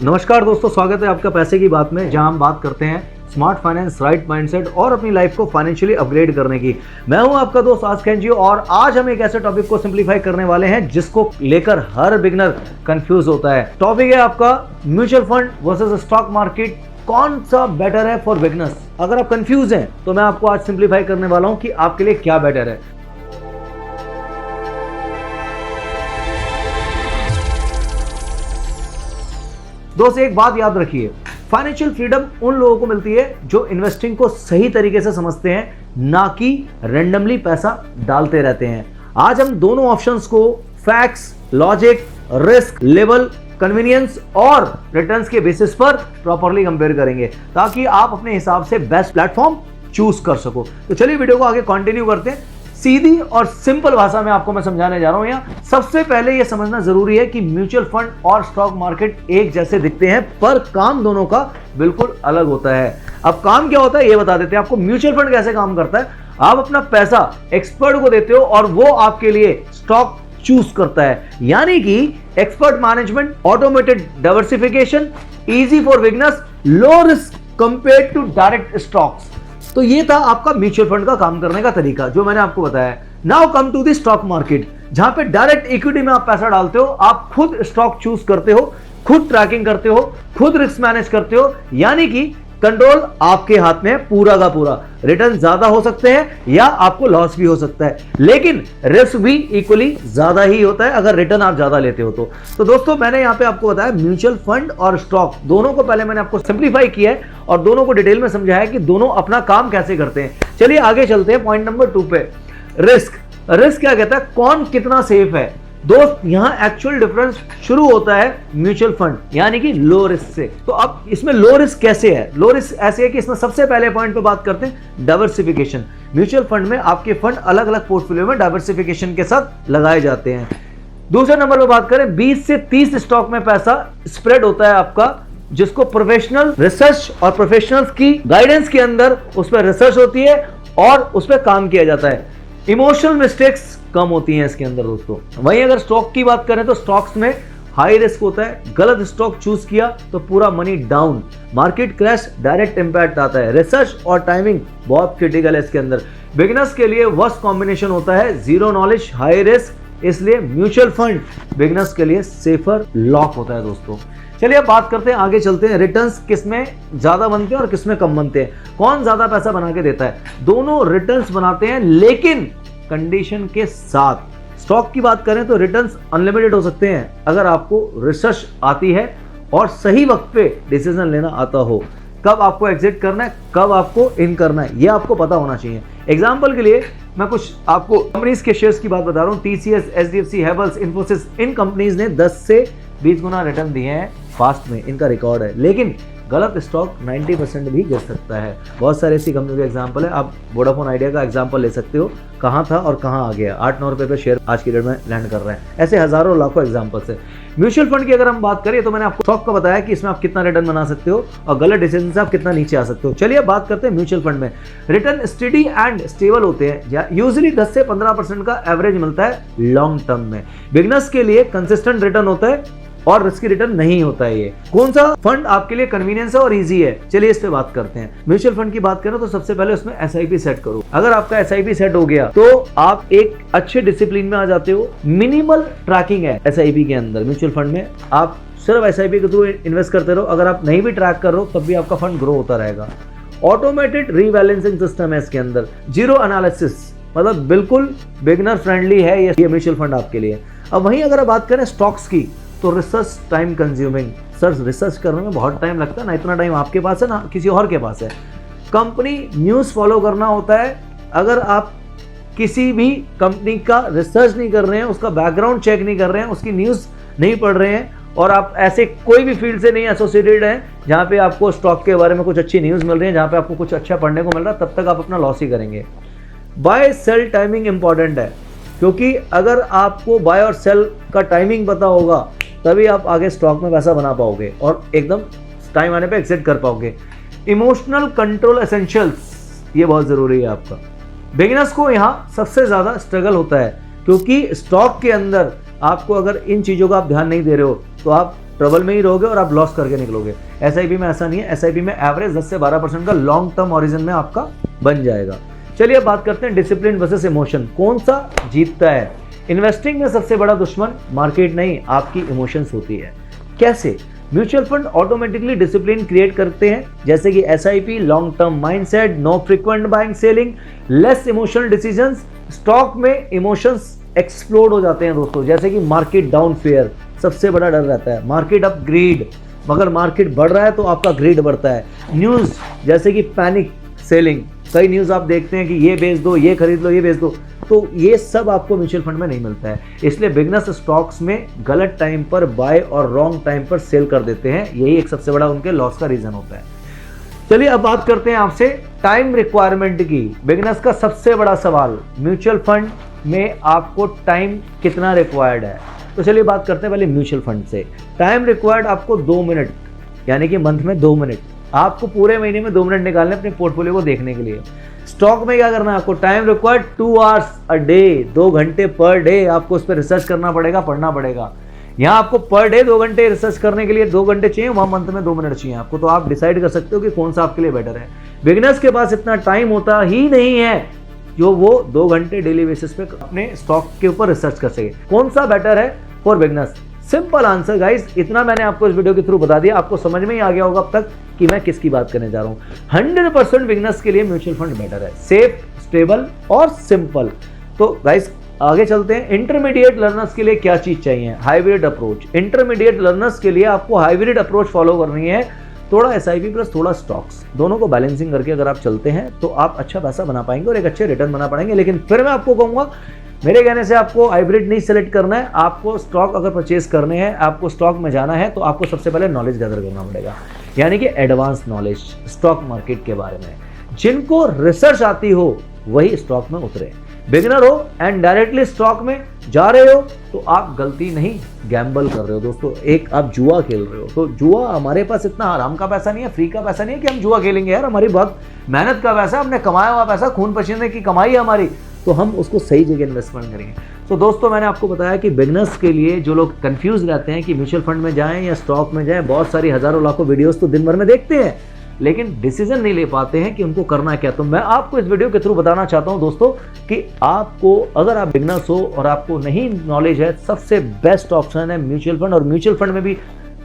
नमस्कार दोस्तों, स्वागत है आपका पैसे की बात में, जहां हम बात करते हैं स्मार्ट फाइनेंस, राइट माइंडसेट और अपनी लाइफ को फाइनेंशियली अपग्रेड करने की। मैं हूं आपका दोस्त आस्कन जी और आज हम एक ऐसे टॉपिक को सिंपलीफाई करने वाले हैं जिसको लेकर हर बिगनर कंफ्यूज होता है। टॉपिक है आपका mutual fund versus stock market, कौन सा बेटर है फॉर बिगनर्स। अगर आप कंफ्यूज हैं तो मैं आपको आज सिंपलीफाई करने वाला हूं कि आपके लिए क्या बेटर है। दोस्तों एक बात याद रखिए, फाइनेंशियल फ्रीडम उन लोगों को मिलती है जो इन्वेस्टिंग को सही तरीके से समझते हैं, ना कि रैंडमली पैसा डालते रहते हैं। आज हम दोनों ऑप्शंस को facts, logic, risk level, convenience और रिटर्न्स के बेसिस पर प्रॉपर्ली कंपेयर करेंगे ताकि आप अपने हिसाब से बेस्ट प्लेटफॉर्म चूज कर सको। तो चलिए वीडियो को आगे कंटिन्यू करते हैं। सीधी और सिंपल भाषा में आपको मैं समझाने जा रहा हूं। यहाँ सबसे पहले यह समझना जरूरी है कि म्यूचुअल फंड और स्टॉक मार्केट एक जैसे दिखते हैं, पर काम दोनों का बिल्कुल अलग होता है। अब काम क्या होता है ये बता देते हैं आपको। म्यूचुअल फंड कैसे काम करता है, आप अपना पैसा एक्सपर्ट को देते हो और वो आपके लिए स्टॉक चूज करता है, यानी कि expert management, automated diversification, easy for beginners, low risk compared to direct stocks. तो ये था आपका म्यूचुअल फंड का काम करने का तरीका जो मैंने आपको बताया। Now come to the stock market, जहां पे डायरेक्ट इक्विटी में आप पैसा डालते हो, आप खुद स्टॉक चूज करते हो, खुद ट्रैकिंग करते हो, खुद रिस्क मैनेज करते हो, यानी कि कंट्रोल आपके हाथ में है पूरा का पूरा। रिटर्न ज्यादा हो सकते हैं या आपको लॉस भी हो सकता है, लेकिन रिस्क भी इक्वली ज्यादा ही होता है अगर रिटर्न आप ज्यादा लेते हो तो दोस्तों मैंने यहां पे आपको बताया म्यूचुअल फंड और स्टॉक दोनों को पहले मैंने आपको सिंपलीफाई किया है और दोनों को डिटेल में समझाया कि दोनों अपना काम कैसे करते हैं। चलिए आगे चलते हैं पॉइंट नंबर 2 पे। रिस्क क्या कहता है, कौन कितना सेफ है। दोस्त यहां एक्चुअल डिफरेंस शुरू होता है म्यूचुअल फंड यानी कि लो रिस्क से। तो अब इसमें लो रिस्क कैसे है, लो रिस्क ऐसे है कि इसमें सबसे पहले पॉइंट पे बात करते हैं डाइवर्सिफिकेशन। म्यूचुअल फंड में आपके फंड अलग अलग पोर्टफोलियो में डाइवर्सिफिकेशन के साथ लगाए जाते हैं। दूसरे नंबर पर बात करें, 20 से 30 स्टॉक में पैसा स्प्रेड होता है आपका, जिसको प्रोफेशनल रिसर्च और प्रोफेशनल्स की गाइडेंस के अंदर उस पर रिसर्च होती है और उस पर काम किया जाता है। इमोशनल मिस्टेक्स कम होती हैं इसके अंदर दोस्तों। वहीं अगर स्टॉक की बात करें तो स्टॉक्स में हाई रिस्क होता है, गलत स्टॉक चूज किया तो पूरा money down, market crash, direct impact आता है। रिसर्च और टाइमिंग बहुत क्रिटिकल है इसके अंदर। बिगिनर्स के लिए वर्स्ट कॉम्बिनेशन होता है, जीरो नॉलेज, हाई रिस्क, इसलिए म्यूचुअल फंड बिगिनर्स के लिए सेफर लॉक होता है दोस्तों। चलिए अब बात करते हैं, आगे चलते हैं। रिटर्न्स किसमें ज्यादा बनते हैं और किसमें कम बनते हैं, कौन ज्यादा पैसा बना के देता है। दोनों रिटर्न्स बनाते हैं लेकिन कंडीशन के साथ। स्टॉक की बात करें तो रिटर्न्स अनलिमिटेड हो सकते हैं अगर आपको रिसर्च आती है और सही वक्त पे डिसीजन लेना आता हो, कब आपको एग्जिट करना है, कब आपको इन करना है, ये आपको पता होना चाहिए। एग्जांपल के लिए मैं कुछ आपको कंपनीज के शेयर्स की बात बता रहा हूं। टीसीएस, एचडीएफसी, हेवल्स, इन्फोसिस, इन कंपनीज ने 10 से 20 गुना रिटर्न दिए हैं फास्ट में, इनका रिकॉर्ड है। लेकिन गलत स्टॉक 90% भी गिर सकता है। बहुत सारे ऐसी कंपनी का एग्जांपल है। आप वोडाफोन आइडिया का एग्जांपल ले सकते हो, कहाँ था और कहाँ आ गया। 8-9 रुपए पे शेयर आज की डेट में लैंड कर रहे हैं। ऐसे हजारों लाखों एग्जांपल्स है। म्यूचुअल फंड की अगर हम बात करें तो मैंने आपको स्टॉक का बताया कि इसमें आप कितना रिटर्न बना सकते हो और गलत डिसीजन से आप कितना नीचे आ सकते हो। चलिए अब बात करते हैं म्यूचुअल फंड में। रिटर्न स्टेडी एंड स्टेबल होते हैं, यूजुअली 10 से 15% का एवरेज मिलता है लॉन्ग टर्म में। बिगिनर्स के लिए कंसिस्टेंट रिटर्न होता है और रिस्की रिटर्न नहीं होता है। ये कौन सा फंड आपके लिए कन्वीनियंस है और इजी है, चलिए इस पे बात करते हैं। म्यूचुअल फंड की बात करें तो सबसे पहले उसमें एसआईपी सेट करो। अगर आपका एसआईपी सेट हो गया तो आप एक अच्छे डिसिप्लिन में आ जाते हो। मिनिमल ट्रैकिंग है एसआईपी के अंदर। म्यूचुअल फंड में आप सिर्फ एसआईपी के थ्रू इन्वेस्ट करते रहो, अगर आप नहीं भी ट्रैक कर रहे हो तब भी आपका फंड ग्रो होता रहेगा। ऑटोमेटेड रीबैलेंसिंग सिस्टम है इसके अंदर। जीरो एनालिसिस, मतलब बिल्कुल बिगिनर फ्रेंडली है ये म्यूचुअल फंड आपके लिए। अब वहीं अगर बात करें स्टॉक्स की तो research time consuming. Sir research करने में बहुत टाइम लगता है ना, इतना टाइम आपके पास है ना किसी और के पास है। कंपनी न्यूज़ फॉलो करना होता है। अगर आप किसी भी कंपनी का रिसर्च नहीं कर रहे हैं, उसका बैकग्राउंड चेक नहीं कर रहे हैं, उसकी न्यूज़ नहीं पढ़ रहे हैं और आप ऐसे कोई भी फील्ड से नहीं एसोसिएटेड हैं जहाँ पे आपको स्टॉक के बारे में कुछ अच्छी न्यूज़ मिल रही है, जहाँ पे आपको कुछ अच्छा पढ़ने को मिल रहा है, तब तक आप अपना लॉस ही करेंगे। बाय सेल टाइमिंग इंपॉर्टेंट है, क्योंकि अगर आपको बाय और सेल का टाइमिंग पता होगा तभी आप आगे स्टॉक में पैसा बना पाओगे और एकदम टाइम आने पे एग्जिट कर पाओगे। इमोशनल कंट्रोल एसेंशियल्स, ये बहुत जरूरी है आपका। बिगिनर्स को यहाँ सबसे ज्यादा स्ट्रगल होता है क्योंकि स्टॉक के अंदर आपको अगर इन चीजों का आप ध्यान नहीं दे रहे हो तो आप ट्रबल में ही रहोगे और आप लॉस करके निकलोगे। एसआईपी में ऐसा नहीं है, एसआईपी में एवरेज 10 से 12% का लॉन्ग टर्म हॉरिजन में आपका बन जाएगा। चलिए अब बात करते हैं डिसिप्लिन वर्सेस इमोशन, कौन सा जीतता है। इन्वेस्टिंग में सबसे बड़ा दुश्मन मार्केट नहीं, आपकी इमोशंस होती है। कैसे? Mutual fund automatically discipline create करते हैं, जैसे कि SIP, long term mindset, no frequent buying selling, less emotional decisions. Stock में इमोशंस एक्सप्लोड हो जाते हैं दोस्तों, जैसे कि मार्केट डाउन फेयर, सबसे बड़ा डर रहता है। मार्केट अप ग्रीड, मगर मार्केट बढ़ रहा है तो आपका ग्रीड बढ़ता है। न्यूज़ जैसे कि पैनिक सेलिंग, कई न्यूज़ आप देखते हैं कि ये बेच दो, ये खरीद लो, ये बेच दो, तो ये सब आपको म्यूचुअल फंड में नहीं मिलता है। इसलिए बिगनर्स स्टॉक्स में गलत टाइम पर बाय और रॉन्ग टाइम पर सेल कर देते हैं, यही एक सबसे बड़ा उनके लॉस का रीजन होता है। चलिए अब बात करते हैं आपसे टाइम रिक्वायरमेंट की। बिगनर्स का सबसे बड़ा सवाल, म्यूचुअल फंड में आपको टाइम कितना रिक्वायर्ड है। तो चलिए बात करते हैं पहले म्यूचुअल फंड से। टाइम रिक्वायर्ड आपको 2 मिनट, यानी कि मंथ में 2 मिनट, आपको पूरे महीने में 2 मिनट निकालने अपने पोर्टफोलियो को देखने के लिए। स्टॉक में क्या करना है आपको, time required 2 hours a day, 2 घंटे पर डे आपको उस पर रिसर्च करना पड़ेगा, पढ़ना पड़ेगा। यहाँ आपको पर डे 2 घंटे रिसर्च करने के लिए 2 घंटे चाहिए, वहाँ मंथ में 2 मिनट चाहिए आपको, तो आप डिसाइड कर सकते हो कि कौन सा आपके लिए बेटर है। बिगिनर्स के पास इतना टाइम होता ही नहीं है जो वो 2 घंटे डेली बेसिस पे अपने स्टॉक के ऊपर रिसर्च कर सके। कौन सा बेटर है for beginners? Simple answer guys, इतना मैंने आपको इस वीडियो के थ्रू बता दिया, आपको समझ में ही आ गया होगा अब तक कि मैं किसकी बात करने जा रहा हूं। 100% बिगिनर्स के लिए म्यूचुअल फंड बेटर है, सेफ, स्टेबल और सिंपल। तो गाइस आगे चलते हैं। इंटरमीडिएट लर्नर्स के लिए क्या चीज चाहिए? Hybrid approach. इंटरमीडिएट लर्नर्स के लिए आपको हाइब्रिड अप्रोच फॉलो करनी है, थोड़ा एसआईपी प्लस थोड़ा स्टॉक्स, दोनों को बैलेंसिंग करके अगर आप चलते हैं तो आप अच्छा पैसा बना पाएंगे और एक अच्छे रिटर्न बना पाएंगे। लेकिन फिर मैं आपको कहूंगा, मेरे कहने से आपको हाइब्रिड नहीं सेलेक्ट करना है, आपको स्टॉक अगर परचेज करने हैं, आपको स्टॉक में जाना है तो आपको सबसे पहले नॉलेज गैदर करना पड़ेगा, यानी कि एडवांस नॉलेज स्टॉक मार्केट के बारे में। जिनको रिसर्च आती हो वही स्टॉक में उतरे। बिगिनर हो एंड डायरेक्टली स्टॉक में जा रहे हो तो आप गलती नहीं, गैम्बल कर रहे हो दोस्तों, एक आप जुआ खेल रहे हो। तो जुआ, हमारे पास इतना आराम का पैसा नहीं है, फ्री का पैसा नहीं है कि हम जुआ खेलेंगे यार, हमारी बहुत मेहनत का पैसा, हमने कमाया हुआ पैसा, खून पसीने की कमाई है हमारी, तो हम उसको सही जगह इन्वेस्टमेंट करेंगे। तो दोस्तों मैंने आपको बताया कि बिगनर्स के लिए जो लोग कंफ्यूज रहते हैं कि म्यूचुअल फंड में जाएं या स्टॉक में जाएं, बहुत सारी हजारों लाखों वीडियोस तो दिन भर में देखते हैं लेकिन डिसीजन नहीं ले पाते हैं कि उनको करना क्या। तो मैं आपको इस वीडियो के थ्रू बताना चाहता हूं दोस्तों कि आपको, अगर आप बिगनर्स हो और आपको नहीं नॉलेज है, सबसे बेस्ट ऑप्शन है म्यूचुअल फंड। और म्यूचुअल फंड में भी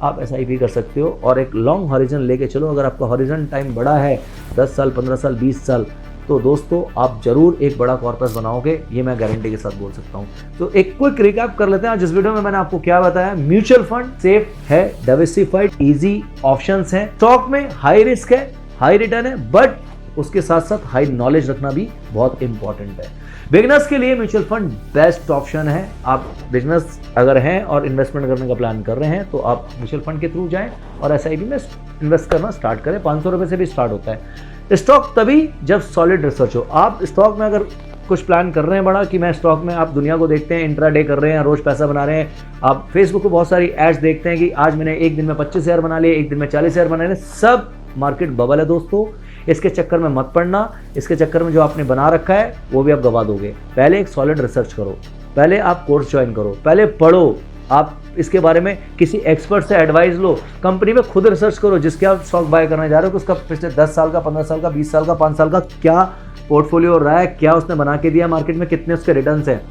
आप एसआईपी कर सकते हो और एक लॉन्ग हॉरिजन लेके चलो। अगर आपका हॉरिजन टाइम बड़ा है, 10 साल, 15 साल, 20 साल, तो दोस्तों आप जरूर एक बड़ा कॉर्पस बनाओगे, ये मैं गारंटी के साथ बोल सकता हूं। तो एक क्विक रिकैप कर लेते हैं आज इस वीडियो में मैंने आपको क्या बताया। म्यूचुअल फंड सेफ है, डाइवर्सिफाइड, इजी ऑप्शंस हैं। स्टॉक में हाई रिस्क है, हाई रिटर्न है, बट उसके साथ साथ हाई नॉलेज रखना भी बहुत इंपॉर्टेंट है। बिगिनर्स के लिए म्यूचुअल फंड बेस्ट ऑप्शन है। आप बिजनेस अगर हैं और इन्वेस्टमेंट करने का प्लान कर रहे हैं तो आप म्यूचुअल फंड के थ्रू जाएं और एसआईपी में इन्वेस्ट करना स्टार्ट करें। 500 रुपए से भी स्टार्ट होता है। स्टॉक तभी जब सॉलिड रिसर्च हो। आप स्टॉक में अगर कुछ प्लान कर रहे हैं बड़ा कि मैं स्टॉक में, आप दुनिया को देखते हैं इंट्राडे कर रहे हैं, रोज पैसा बना रहे हैं, आप फेसबुक पे बहुत सारी एड्स देखते हैं कि आज मैंने एक दिन में 25,000 बना लिए, एक दिन में 40,000 बना लिए, सब मार्केट बबल है दोस्तों। इसके चक्कर में मत पड़ना, इसके चक्कर में जो आपने बना रखा है वो भी आप गवा दोगे। पहले एक सॉलिड रिसर्च करो, पहले आप कोर्स ज्वाइन करो, पहले पढ़ो, आप इसके बारे में किसी एक्सपर्ट से एडवाइस लो, कंपनी में खुद रिसर्च करो जिसके आप स्टॉक बाय करने जा रहे हो कि उसका पिछले 10 साल का, 15 साल का, 20 साल का, 5 साल का क्या पोर्टफोलियो रहा है, क्या उसने बना के दिया मार्केट में, कितने उसके रिटर्न्स हैं।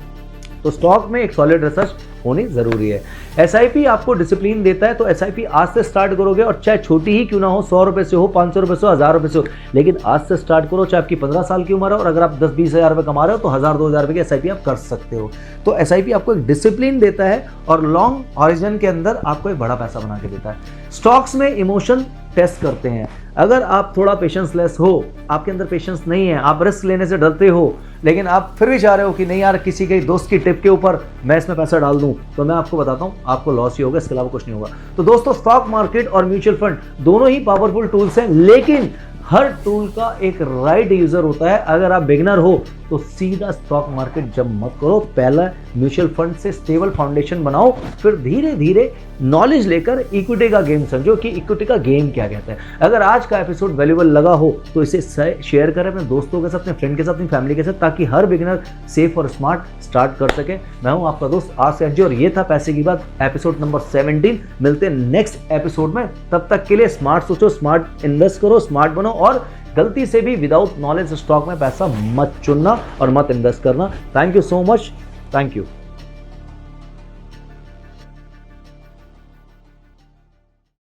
तो स्टॉक में एक सॉलिड रिसर्च होनी जरूरी है। एसआईपी आपको डिसिप्लिन देता है, तो एसआईपी आज से स्टार्ट करोगे और चाहे छोटी ही क्यों ना हो, 100 रुपए से हो, 500 रुपए से हो, 1000 रुपए से हो, लेकिन आज से स्टार्ट करो। चाहे आपकी 15 साल की उम्र है और अगर आप 10-20 हज़ार रुपए कमा रहे हो तो 1000-2000 रुपए की एसआईपी आप कर सकते हो। तो एसआईपी आपको एक डिसिप्लिन देता है और लॉन्ग हॉरिजन के अंदर आपको एक बड़ा पैसा बना के देता है। स्टॉक्स में इमोशन टेस्ट करते हैं। अगर आप थोड़ा पेशेंस लेस हो, आपके अंदर पेशेंस नहीं है, आप रिस्क लेने से डरते हो, लेकिन आप फिर भी चाह रहे हो कि नहीं यार किसी के दोस्त की टिप के ऊपर मैं इसमें पैसा डाल दूं, तो मैं आपको बताता हूं आपको लॉस ही होगा, इसके अलावा कुछ नहीं होगा। तो दोस्तों स्टॉक मार्केट और म्यूचुअल फंड दोनों ही पावरफुल टूल्स हैं, लेकिन हर टूल का एक राइट यूजर होता है। अगर आप बिगिनर हो तो सीधा स्टॉक मार्केट जंप मत करो, पहला म्यूचुअल फंड से स्टेबल फाउंडेशन बनाओ, फिर धीरे धीरे नॉलेज लेकर इक्विटी का गेम समझो कि इक्विटी का गेम क्या कहता है। अगर आज का एपिसोड वैल्यूएबल लगा हो तो इसे शेयर करें अपने दोस्तों के साथ, अपने फ्रेंड के साथ, अपनी फैमिली के साथ, ताकि हर बिगिनर सेफ और स्मार्ट स्टार्ट कर सके। मैं हूं आपका दोस्त आसिफ जी और ये था पैसे की बात एपिसोड नंबर 17। मिलते हैं नेक्स्ट एपिसोड में, तब तक के लिए स्मार्ट सोचो, स्मार्ट इन्वेस्ट करो, स्मार्ट बनो और गलती से भी विदाउट नॉलेज स्टॉक में पैसा मत चुनना और मत इन्वेस्ट करना। Thank you so much, thank you.